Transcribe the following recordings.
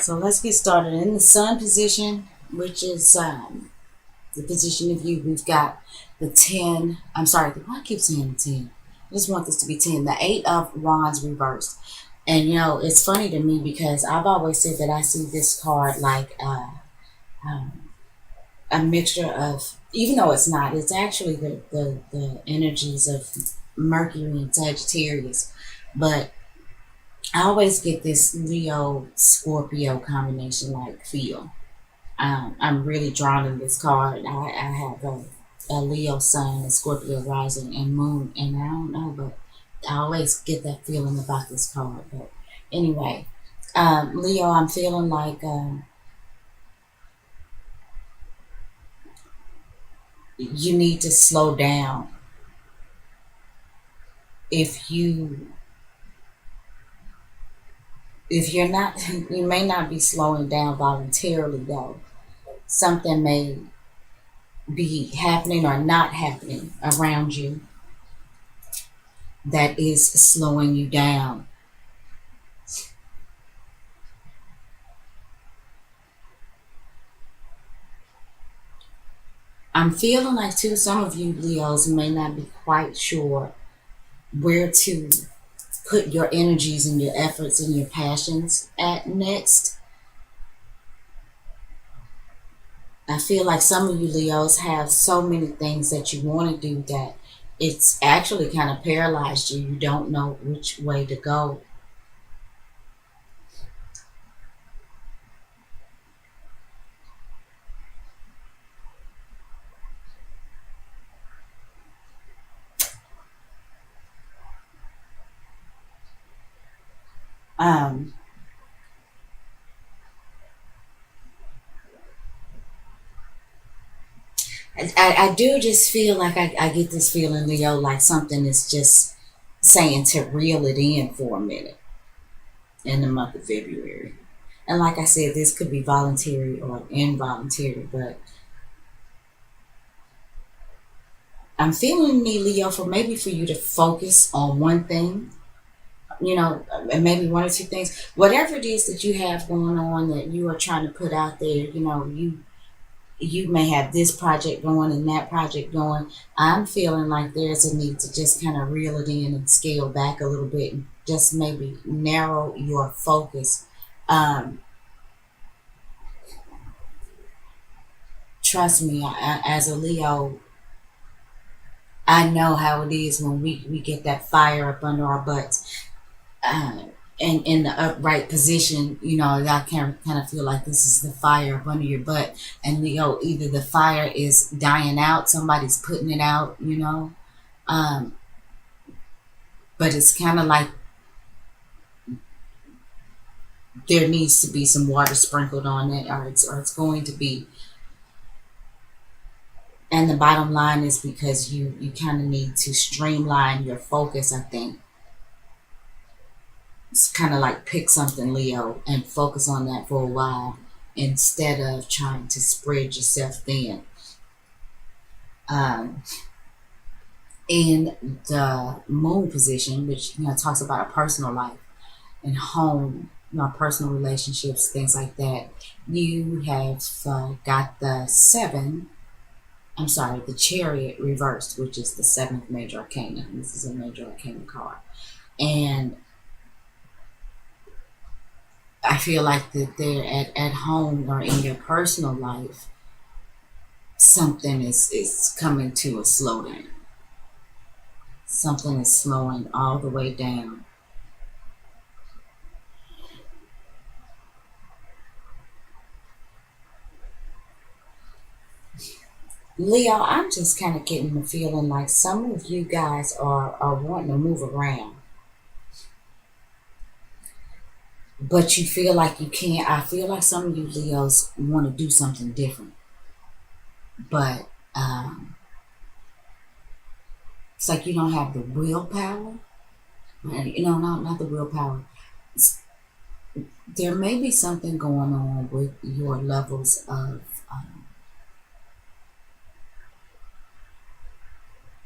So let's get started. In the sun position, which is the position of you, we've got the 10. I'm sorry, why I keep saying 10? I just want this to be 10. The 8 of Wands reversed. And it's funny to me because I've always said that I see this card like um, a mixture of, even though it's not, it's actually the energies of Mercury and Sagittarius. But I always get this Leo Scorpio combination like feel. I'm really drawn to this card. I have a Leo sun, a Scorpio rising, and moon, and I don't know, but I always get that feeling about this card. But anyway, Leo, I'm feeling like you need to slow down. If you if you're not, you may not be slowing down voluntarily though. Something may be happening or not happening around you that is slowing you down. I'm feeling like too some of you Leos may not be quite sure where to put your energies and your efforts and your passions at next. I feel like some of you Leos have so many things that you want to do that it's actually kind of paralyzed you. You don't know which way to go. Um, I do just feel like I get this feeling, Leo, like something is just saying to reel it in for a minute in the month of February. And like I said, this could be voluntary or involuntary, but I'm feeling me, Leo, for maybe for you to focus on one thing, and maybe one or two things. Whatever it is that you have going on that you are trying to put out there, you may have this project going and that project going. I'm feeling like there's a need to just kind of reel it in and scale back a little bit and just maybe narrow your focus. Um, Trust me, as a Leo, I know how it is when we get that fire up under our butts. Uh, and in the upright position, I can kind of feel like this is the fire up under your butt. And either the fire is dying out, somebody's putting it out, um, but it's kind of like there needs to be some water sprinkled on it, or it's going to be. And the bottom line is because you kind of need to streamline your focus. I think it's kind of like pick something, Leo, and focus on that for a while instead of trying to spread yourself thin. Um, in the moon position, which talks about a personal life and home, personal relationships, things like that. You have got the seven. I'm sorry, the Chariot reversed, which is the seventh major arcana. This is a major arcana card, and I feel like that they're at home or in your personal life, something is coming to a slowdown. Something is slowing all the way down. Leo, I'm just kind of getting the feeling like some of you guys are wanting to move around, but you feel like you can't. I feel like some of you Leos want to do something different, but it's like you don't have the willpower. Not the willpower. There may be something going on with your levels of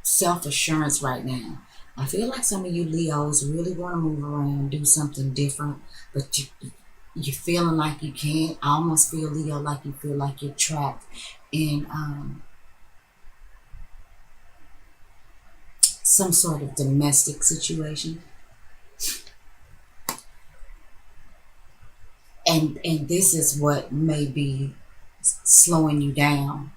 self assurance right now. I feel like some of you Leos really want to move around, do something different, but you're feeling like you can't. I almost feel, Leo, like you feel like you're trapped in some sort of domestic situation. And this is what may be slowing you down.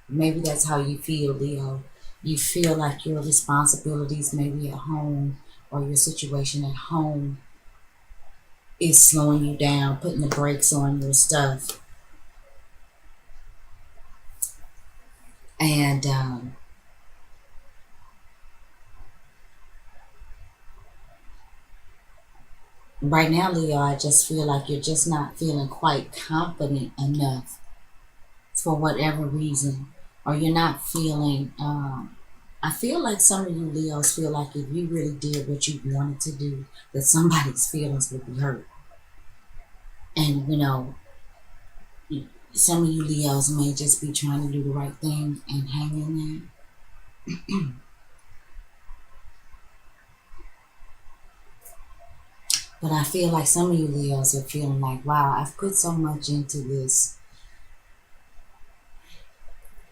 Maybe that's how you feel, Leo. You feel like your responsibilities, maybe at home, or your situation at home, is slowing you down, putting the brakes on your stuff. And right now, Leo, I just feel like you're just not feeling quite confident enough for whatever reason, or you're not feeling. I feel like some of you Leos feel like if you really did what you wanted to do, that somebody's feelings would be hurt. And some of you Leos may just be trying to do the right thing and hang in there. But I feel like some of you Leos are feeling like, wow, I've put so much into this.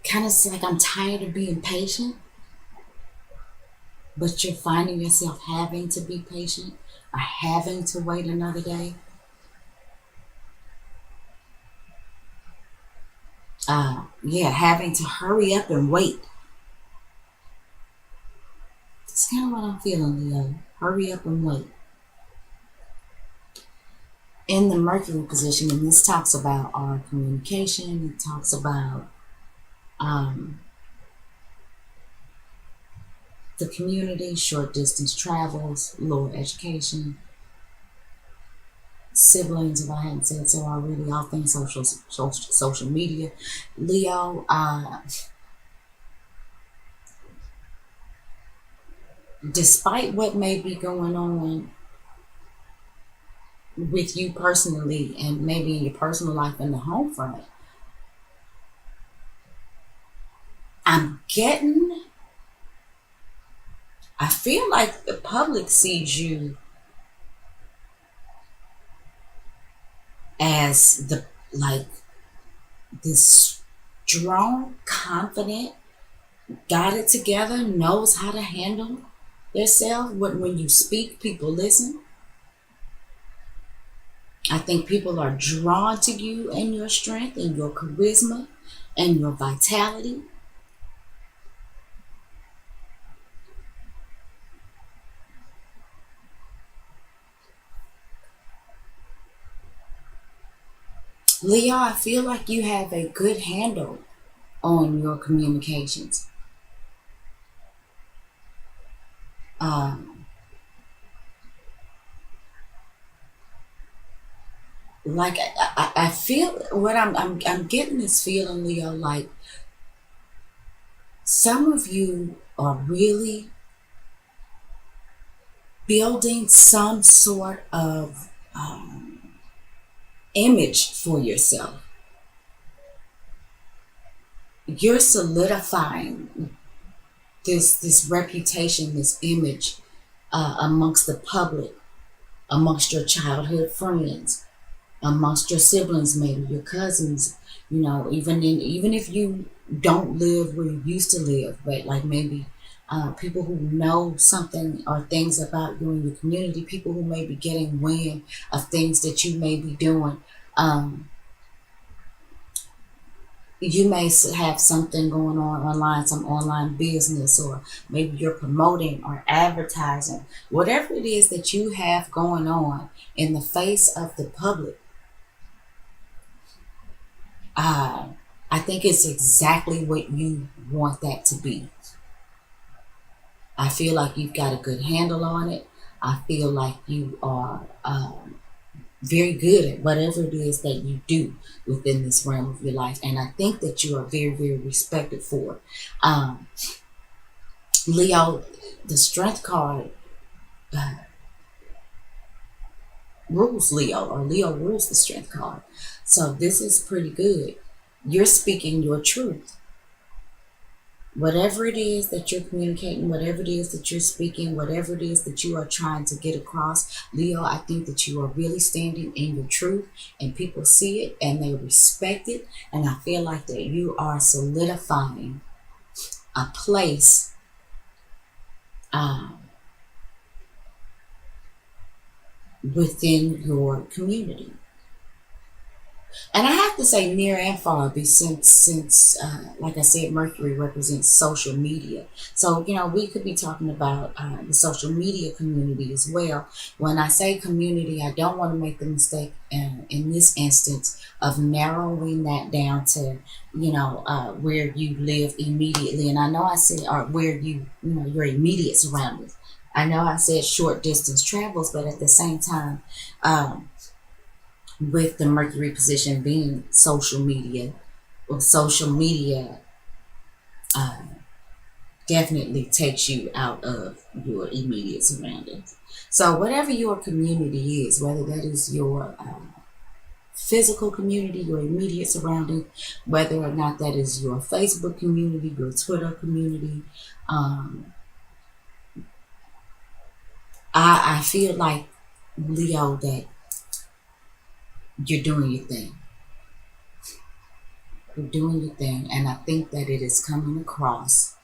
Kind of like I'm tired of being patient, but you're finding yourself having to be patient or having to wait another day. Yeah, having to hurry up and wait. That's kind of what I'm feeling, Leo. Hurry up and wait. In the Mercury position, and this talks about our communication, it talks about um, the community, short distance travels, lower education, siblings, if I hadn't said so already, all things social media. Leo, despite what may be going on with you personally and maybe in your personal life in the home front, I feel like the public sees you as like this strong, confident, got it together, knows how to handle yourself. When you speak, people listen. I think people are drawn to you and your strength and your charisma and your vitality. Leo, I feel like you have a good handle on your communications. Um, like I feel what I'm getting this feeling, Leo, like some of you are really building some sort of image for yourself. You're solidifying this reputation, this image amongst the public, amongst your childhood friends, amongst your siblings, maybe your cousins. Even if you don't live where you used to live, but like maybe people who know something or things about you in your community, people who may be getting wind of things that you may be doing. Um, you may have something going on online, some online business, or maybe you're promoting or advertising, whatever it is that you have going on in the face of the public. I think it's exactly what you want that to be. I feel like you've got a good handle on it. I feel like you are very good at whatever it is that you do within this realm of your life. And I think that you are very, very respected for it. Leo, the strength card rules Leo, or Leo rules the strength card. So this is pretty good. You're speaking your truth. Whatever it is that you're communicating, whatever it is that you're speaking, whatever it is that you are trying to get across, Leo, I think that you are really standing in your truth, and people see it and they respect it. And I feel like that you are solidifying a place um, within your community. And I have to say near and far, since like I said, Mercury represents social media. So we could be talking about the social media community as well. When I say community, I don't want to make the mistake in this instance of narrowing that down to where you live immediately. And I know I said or where your immediate surroundings. I know I said short distance travels, but at the same time. With the Mercury position being social media, well, social media uh, definitely takes you out of your immediate surroundings. So, whatever your community is, whether that is your physical community, your immediate surrounding, whether or not that is your Facebook community, your Twitter community, um, I feel like, Leo, that you're doing your thing. You're doing your thing, and I think that it is coming across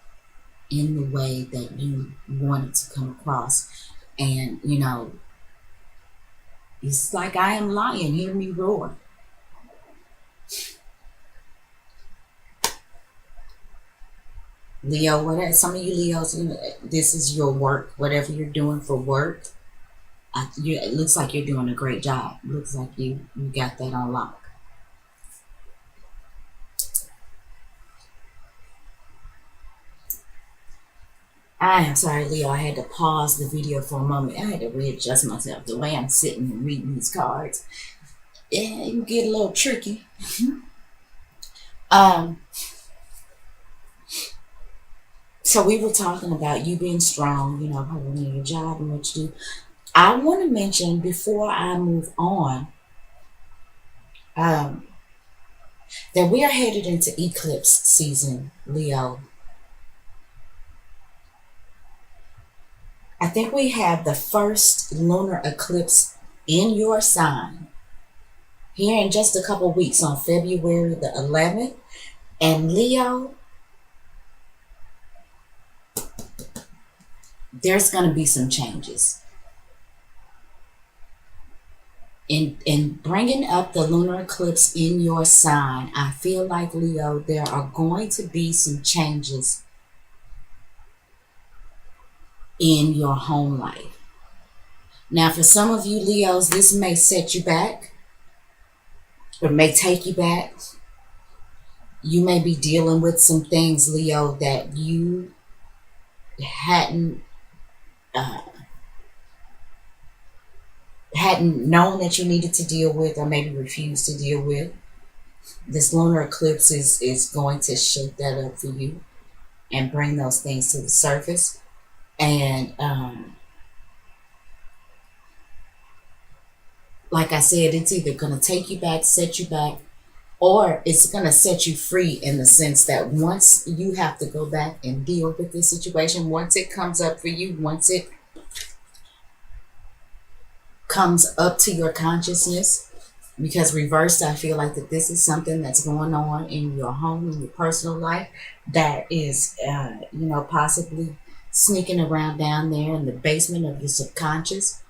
in the way that you want it to come across. And it's like I am lion, hear me roar. Leo, whatever, some of you Leos, this is your work, whatever you're doing for work. It looks like you're doing a great job. It looks like you got that on lock. I am sorry, Leo. I had to pause the video for a moment. I had to readjust myself. The way I'm sitting and reading these cards, it can get a little tricky. um, so we were talking about you being strong, holding your job and what you do. I want to mention before I move on um, that we are headed into eclipse season, Leo. I think we have the first lunar eclipse in your sign here in just a couple weeks on February the 11th. And Leo, there's going to be some changes. In bringing up the lunar eclipse in your sign, I feel like, Leo, there are going to be some changes in your home life. Now, for some of you Leos, this may set you back or may take you back. You may be dealing with some things, Leo, that you uh, hadn't known that you needed to deal with, or maybe refused to deal with. This lunar eclipse is going to shake that up for you and bring those things to the surface. And like I said, it's either going to take you back, set you back, or it's going to set you free in the sense that once you have to go back and deal with this situation, once it comes up for you, once it comes up to your consciousness, because reversed, I feel like that this is something that's going on in your home, in your personal life, that is, possibly sneaking around down there in the basement of your subconscious,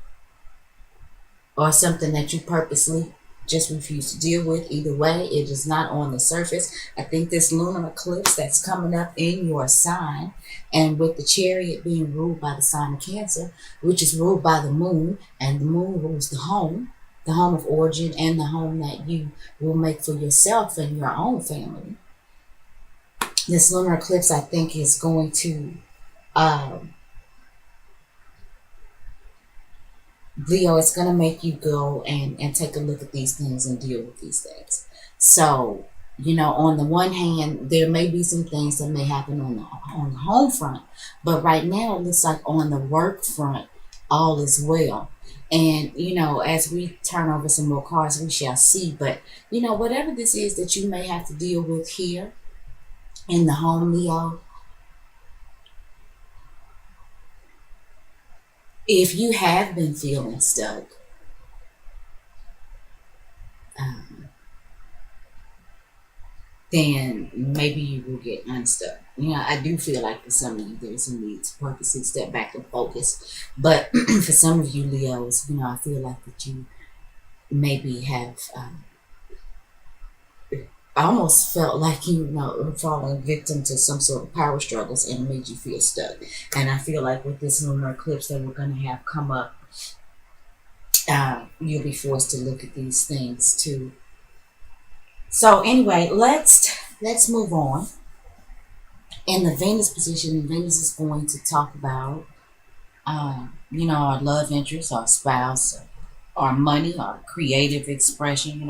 or something that you purposely just refuse to deal with. Either way, it is not on the surface. I think this lunar eclipse that's coming up in your sign, and with the chariot being ruled by the sign of Cancer, which is ruled by the moon, and the moon rules the home of origin, and the home that you will make for yourself and your own family. This lunar eclipse, I think, is going to Leo, it's going to make you go and take a look at these things and deal with these things. So, on the one hand, there may be some things that may happen on the home front, but right now it looks like on the work front, all is well. And, as we turn over some more cards, we shall see. But, whatever this is that you may have to deal with here in the home, Leo, If you have been feeling stuck, um, then maybe you will get unstuck. I do feel like for some of you, there's a need to purposely step back and focus. But for some of you Leos, I feel like that you maybe have almost felt like falling victim to some sort of power struggles and it made you feel stuck. And I feel like with this lunar eclipse that we're going to have come up, you'll be forced to look at these things too. So anyway, let's move on. In the Venus position, Venus is going to talk about, our love interest, our spouse, our money, our creative expression,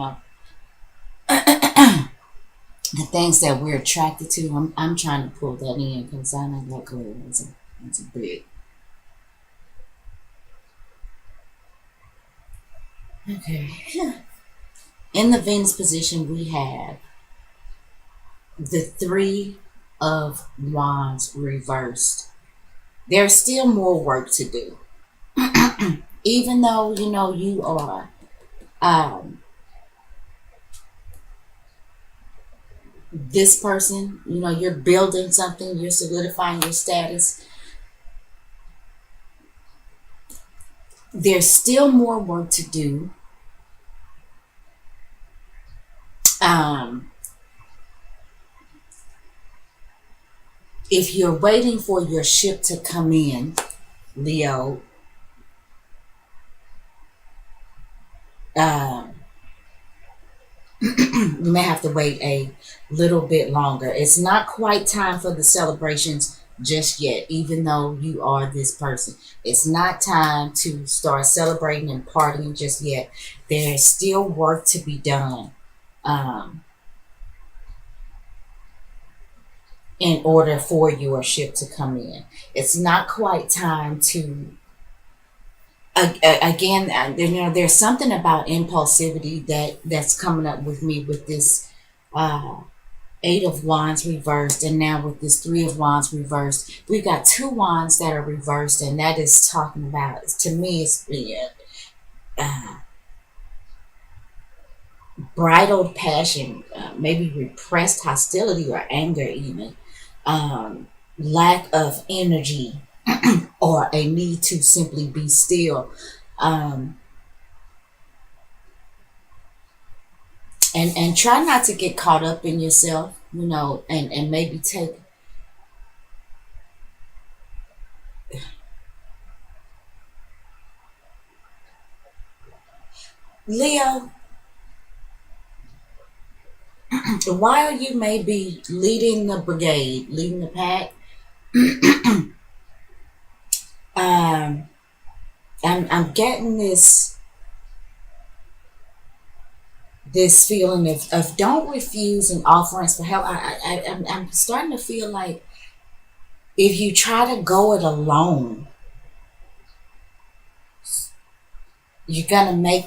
the things that we're attracted to. I'm trying to pull that in because I know that clear. It's a big. Okay. In the Venus position, we have the Three of Wands reversed. There's still more work to do. Even though, you are this person, you're building something, you're solidifying your status. There's still more work to do. If you're waiting for your ship to come in, Leo, you may have to wait a little bit longer. It's not quite time for the celebrations just yet, even though you are this person. It's not time to start celebrating and partying just yet. There's still work to be done in order for your ship to come in. It's not quite time to again, there's something about impulsivity that's coming up with me with this Eight of Wands reversed, and now with this Three of Wands reversed. We've got two wands that are reversed, and that is talking about, to me, it's bridled passion, maybe repressed hostility or anger, even lack of energy, or a need to simply be still. And try not to get caught up in yourself, and maybe take Leo, while you may be leading the brigade, leading the pack, I'm getting this feeling of don't refuse an offerings for help. I'm starting to feel like if you try to go it alone, you're gonna make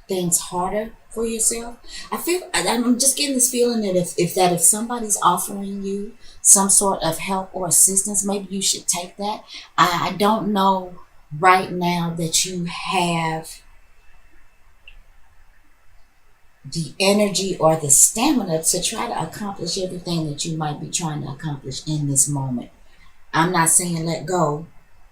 things harder for yourself. I'm just getting this feeling that if somebody's offering you some sort of help or assistance, maybe you should take that. I don't know right now that you have the energy or the stamina to try to accomplish everything that you might be trying to accomplish in this moment. I'm not saying let go.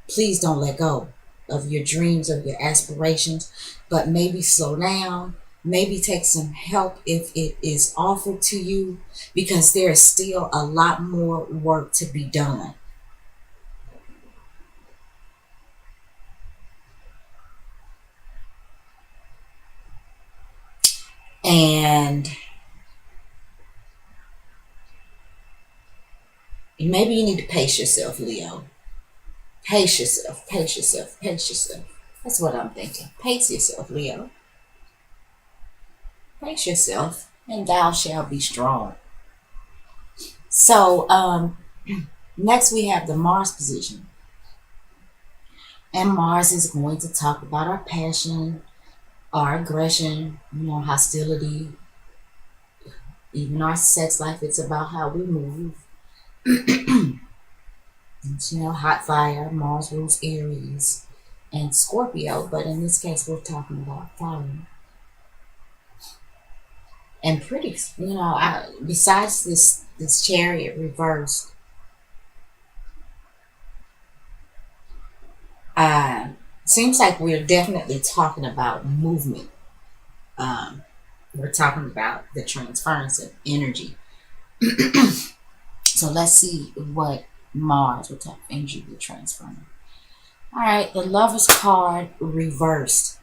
Please don't let go of your dreams, of your aspirations, but maybe slow down, maybe take some help if it is offered to you, because there is still a lot more work to be done. And maybe you need to pace yourself, Leo. Pace yourself, pace yourself, pace yourself. That's what I'm thinking. Pace yourself, Leo. Pace yourself, and thou shalt be strong. So, next we have the Mars position. And Mars is going to talk about our passion, our aggression, hostility, even our sex life. It's about how we move. It's, hot fire. Mars rules Aries. and Scorpio, but in this case, we're talking about fire. And pretty, besides this chariot reversed, uh, seems like we're definitely talking about movement. Um, we're talking about the transference of energy. So let's see what what type of energy we're transferring. All right, the Lover's card reversed.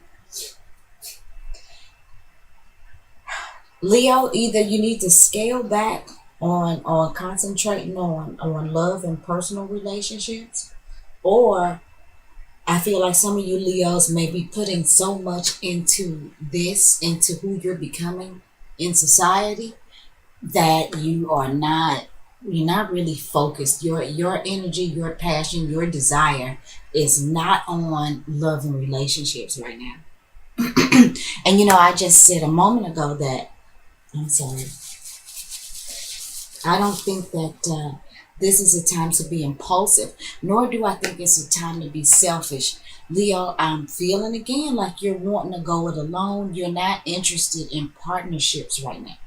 Leo, either you need to scale back on concentrating on love and personal relationships, or I feel like some of you Leos may be putting so much into who you're becoming in society, that you're not really focused. Your energy, your passion, your desire is not on love and relationships right now. And I just said a moment ago that, I'm sorry, I don't think that this is a time to be impulsive, nor do I think it's a time to be selfish. Leo, I'm feeling again like you're wanting to go it alone. You're not interested in partnerships right now.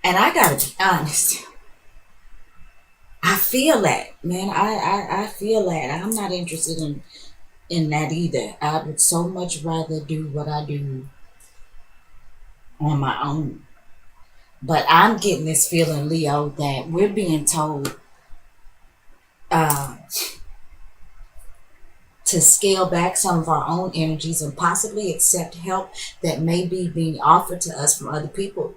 And I gotta be honest, I feel that, man. I feel that. I'm not interested in that either. I would so much rather do what I do on my own. But I'm getting this feeling, Leo, that we're being told uh, to scale back some of our own energies and possibly accept help that may be being offered to us from other people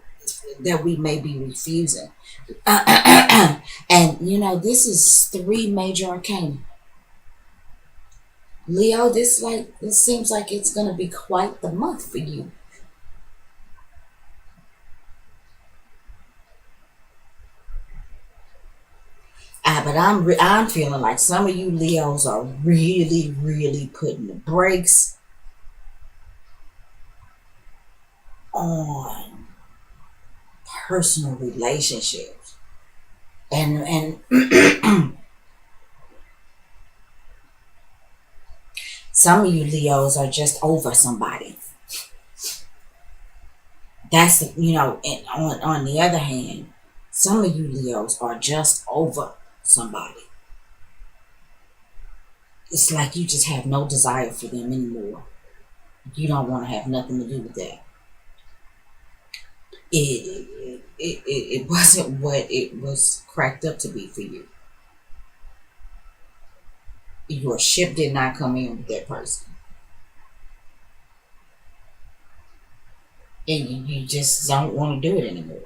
that we may be refusing. And this is three major arcana. Leo, this seems like it's gonna be quite the month for you. But I'm feeling like some of you Leos are really, really putting the brakes on personal relationships, and some of you Leos are just over somebody. That's and on the other hand, some of you Leos are just over somebody. It's like you just have no desire for them anymore. You don't want to have nothing to do with that. It wasn't what it was cracked up to be for you. Your ship did not come in with that person, and you just don't want to do it anymore.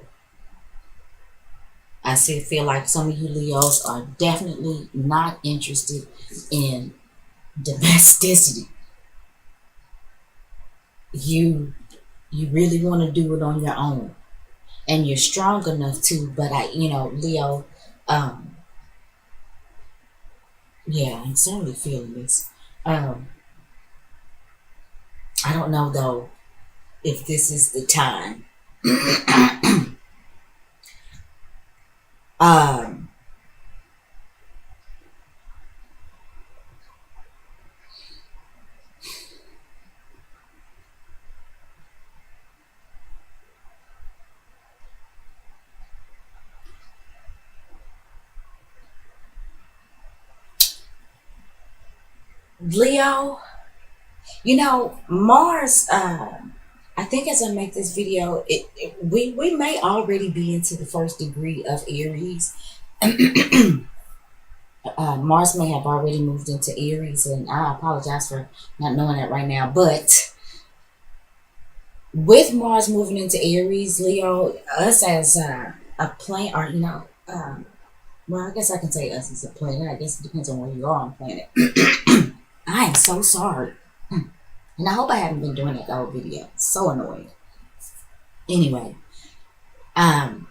I feel like some of you Leos are definitely not interested in domesticity. You really want to do it on your own, and you're strong enough to. But Leo, um, yeah, I'm certainly feeling this. Um, I don't know though if this is the time. um, Leo, Mars. I think as I make this video, we may already be into the first degree of Aries. Mars may have already moved into Aries, and I apologize for not knowing that right now. But with Mars moving into Aries, Leo, us as a planet, or well, I guess I can say us as a planet. I guess it depends on where you are on planet. I am so sorry, and I hope I haven't been doing that the whole video. So annoying. Anyway, um,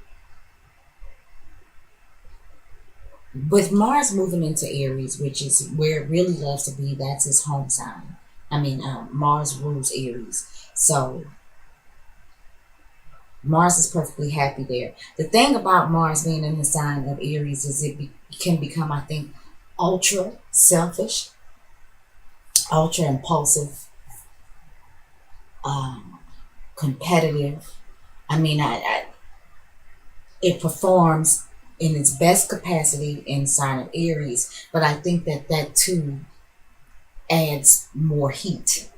with Mars moving into Aries, which is where it really loves to be, that's his home sign. I mean, Mars rules Aries, so Mars is perfectly happy there. The thing about Mars being in the sign of Aries is can become, I think, ultra selfish, ultra impulsive, um, competitive. I mean, it performs in its best capacity in sign of Aries, but I think that that too adds more heat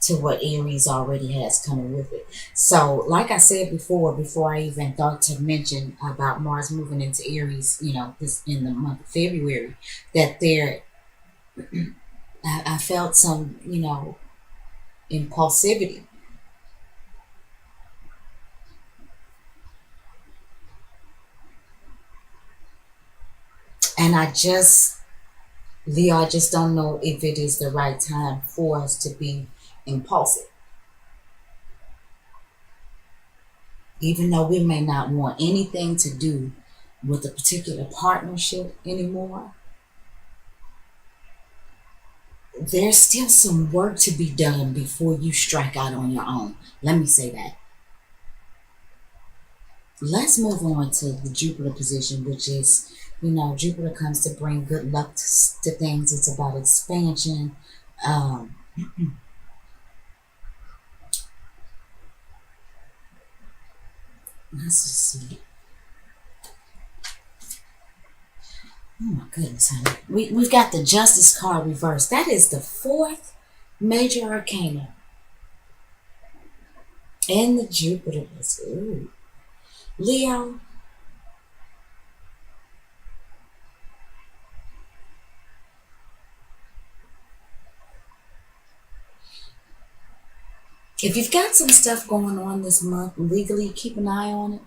to what Aries already has coming with it. So, like I said before I even thought to mention about Mars moving into Aries, this in the month of February, that there, I felt some, impulsivity. And Leo, I just don't know if it is the right time for us to be impulsive. Even though we may not want anything to do with a particular partnership anymore, there's still some work to be done before you strike out on your own. Let me say that. Let's move on to the Jupiter position, which is, Jupiter comes to bring good luck to things. It's about expansion. Um, let's just see. Oh my goodness, honey. We've got the Justice card reversed. That is the fourth major arcana in the Jupiter. Ooh. Leo, if you've got some stuff going on this month legally, keep an eye on it.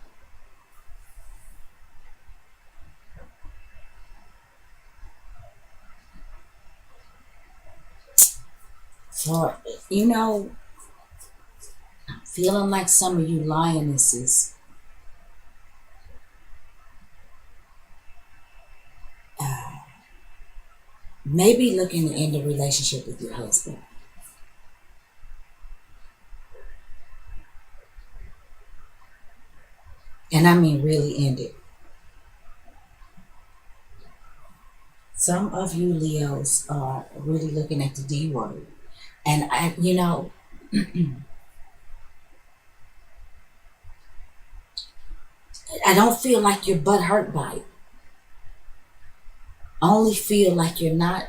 For, feeling like some of you lionesses may be looking to end a relationship with your husband. And I mean really end it. Some of you Leos are really looking at the D word. And I don't feel like your butt hurt by it. I only feel like you're not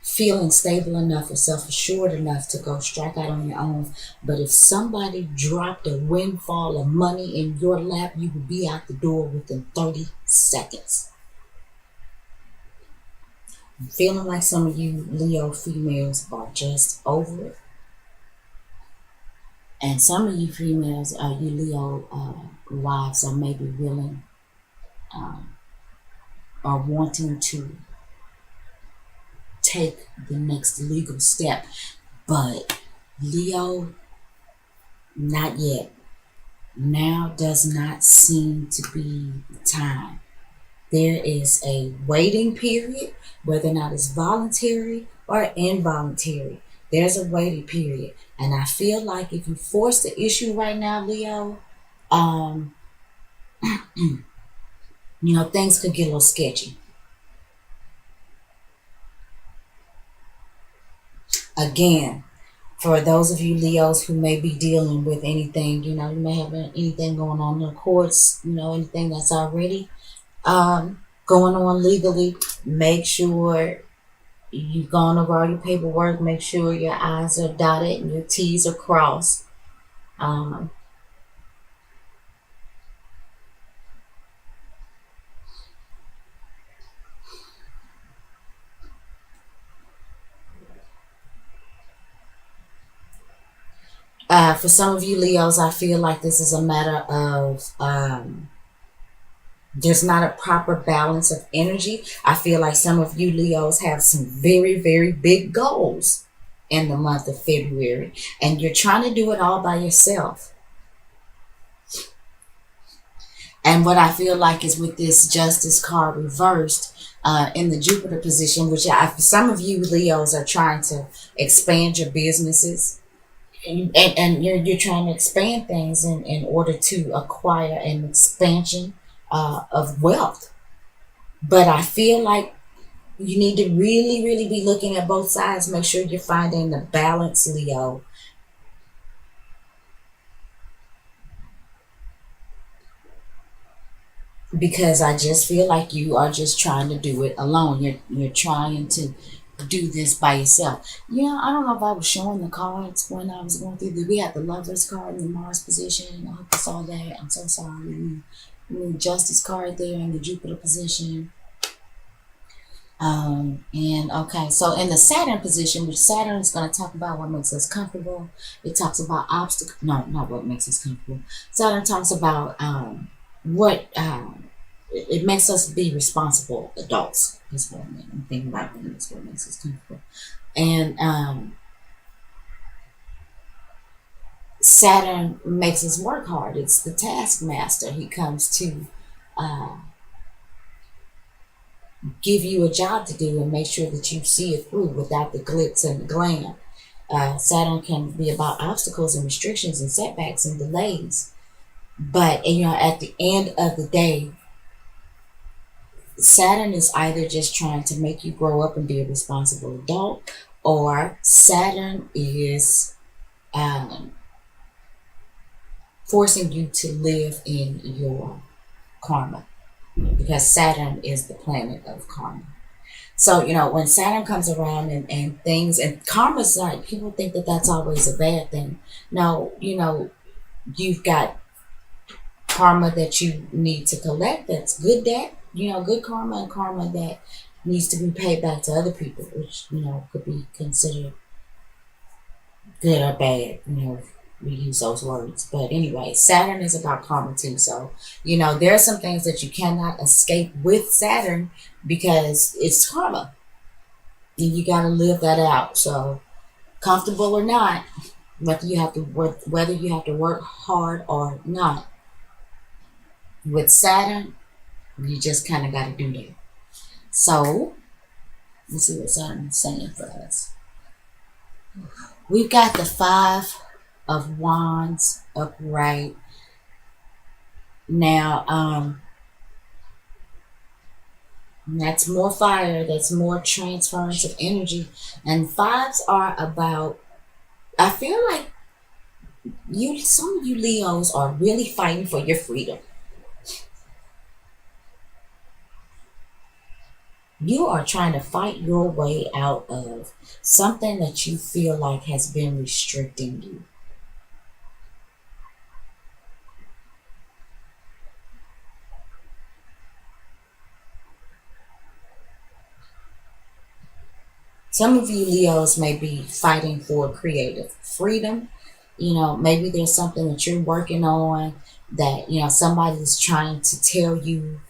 feeling stable enough or self-assured enough to go strike out on your own. But if somebody dropped a windfall of money in your lap, you would be out the door within 30 seconds. I'm feeling like some of you Leo females are just over it. And some of you females, you Leo wives, are maybe willing or wanting to take the next legal step. But Leo, not yet. Now does not seem to be the time. There is a waiting period, whether or not it's voluntary or involuntary. There's a waiting period. And I feel like if you force the issue right now, Leo, things could get a little sketchy. Again, for those of you Leos who may be dealing with anything, you may have anything going on in the courts, anything that's already going on legally, make sure you've gone over all your paperwork, make sure your I's are dotted and your T's are crossed. For some of you Leos, I feel like this is a matter of there's not a proper balance of energy. I feel like some of you Leos have some very, very big goals in the month of February, and you're trying to do it all by yourself. And what I feel like is with this Justice card reversed in the Jupiter position, which some of you Leos are trying to expand your businesses. And you're trying to expand things in order to acquire an expansion of wealth. But I feel like you need to really, really be looking at both sides. Make sure you're finding the balance, Leo, because I just feel like you are just trying to do it alone. You're trying to do this by yourself. Yeah, I don't know if I was showing the cards when I was going through we had the Lovers card in the Mars position. I hope you saw that. I'm so sorry. The Justice card there in the Jupiter position. And okay, so in the Saturn position, which Saturn is going to talk about what makes us comfortable. It talks about obstacle. No, not what makes us comfortable. Saturn talks about what it makes us be responsible adults. That's what I mean. I'm thinking about when that's what makes us comfortable. And Saturn makes us work hard. It's the taskmaster. He comes to uh, give you a job to do and make sure that you see it through without the glitz and the glam. Saturn can be about obstacles and restrictions and setbacks and delays. But at the end of the day, Saturn is either just trying to make you grow up and be a responsible adult, or Saturn is um, forcing you to live in your karma, because Saturn is the planet of karma. So, when Saturn comes around and things, and karma's like, people think that that's always a bad thing. No, you've got karma that you need to collect that's good debt, good karma, and karma that needs to be paid back to other people, which, could be considered good or bad, we use those words. But anyway, Saturn is about karma too. So, there are some things that you cannot escape with Saturn because it's karma. And you got to live that out. So, comfortable or not, whether you have to work hard or not, with Saturn, you just kind of got to do that. So, let's see what Saturn is saying for us. We've got the Five of Wands upright. Now, that's more fire, that's more transference of energy. And fives are about, I feel like some of you Leos are really fighting for your freedom. You are trying to fight your way out of something that you feel like has been restricting you. Some of you Leos may be fighting for creative freedom. Maybe there's something that you're working on that, somebody's trying to tell you,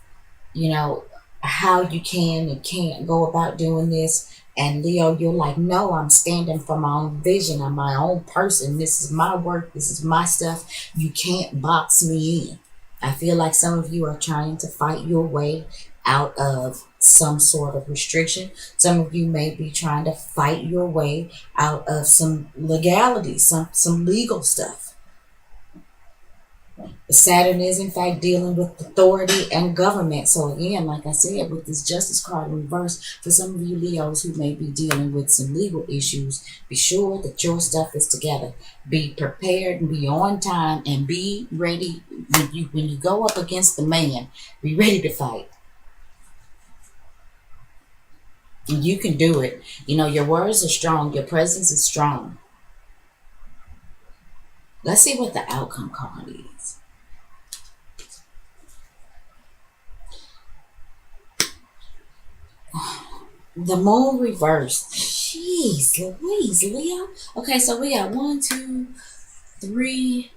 you know, how you can and can't go about doing this. And Leo, you're like, no, I'm standing for my own vision. I'm my own person. This is my work. This is my stuff. You can't box me in. I feel like some of you are trying to fight your way out of some sort of restriction. Some of you may be trying to fight your way out of some legality, some legal stuff. Saturn is in fact dealing with authority and government. So again, like I said, with this Justice card in reverse, for some of you Leos who may be dealing with some legal issues, be sure that your stuff is together. Be prepared and be on time and be ready when you go up against the man. Be ready to fight. And you can do it. Your words are strong. Your presence is strong. Let's see what the outcome card is. The moon reversed. Jeez Louise, Leo. Okay, so we got 1, 2, 3,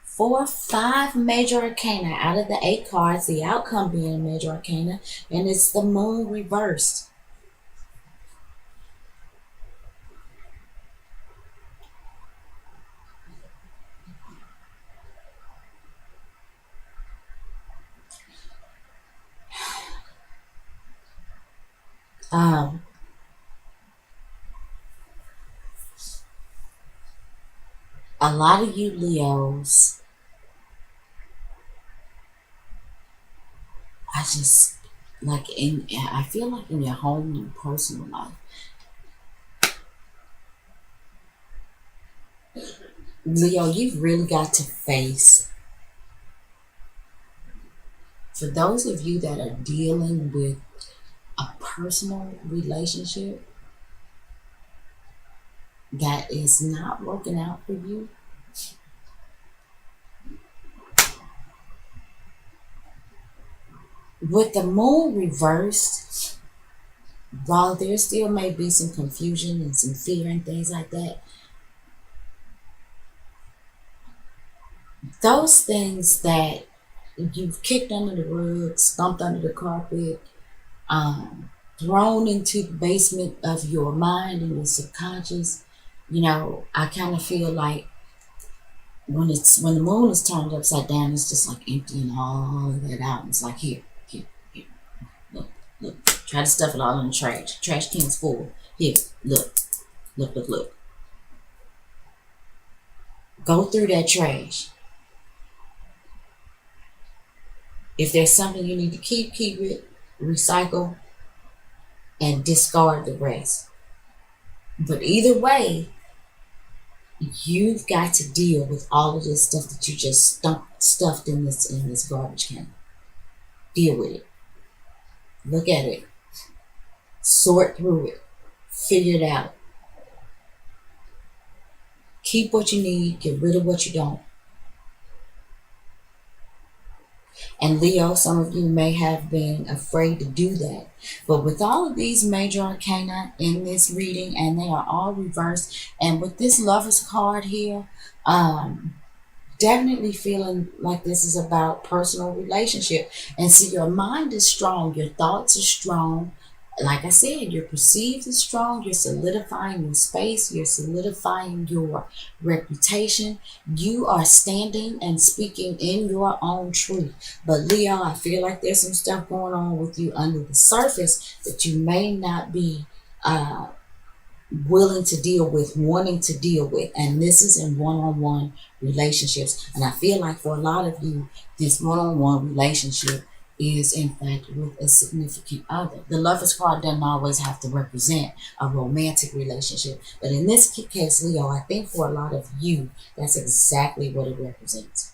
4, 5 major arcana out of the 8 cards. The outcome being a major arcana, and it's the moon reversed. Um, a lot of you Leos, I just I feel like in your home and personal life, Leo, you've really got to face, for those of you that are dealing with a personal relationship that is not working out for you, with the moon reversed, while there still may be some confusion and some fear and things like that, those things that you've kicked under the rug, stomped under the carpet, thrown into the basement of your mind and your subconscious, I kind of feel like when the moon is turned upside down, it's just like emptying all of that out. It's like here, look, look. Try to stuff it all in the trash. Trash can's full. Here, look. Go through that trash. If there's something you need to keep it. Recycle and discard the rest. But either way, you've got to deal with all of this stuff that you just stuffed in this garbage can. Deal with it. Look at it. Sort through it. Figure it out. Keep what you need. Get rid of what you don't. And Leo, some of you may have been afraid to do that. But with all of these major arcana in this reading, and they are all reversed, and with this Lover's card here, definitely feeling like this is about personal relationship. And see, your mind is strong, your thoughts are strong. Like I said, your perceived is strong, you're solidifying your space, you're solidifying your reputation. You are standing and speaking in your own truth. But Leo, I feel like there's some stuff going on with you under the surface that you may not be willing to deal with, wanting to deal with. And this is in one-on-one relationships. And I feel like for a lot of you, this one-on-one relationship is in fact with a significant other. The Lover's card doesn't always have to represent a romantic relationship. But in this case, Leo, I think for a lot of you, that's exactly what it represents.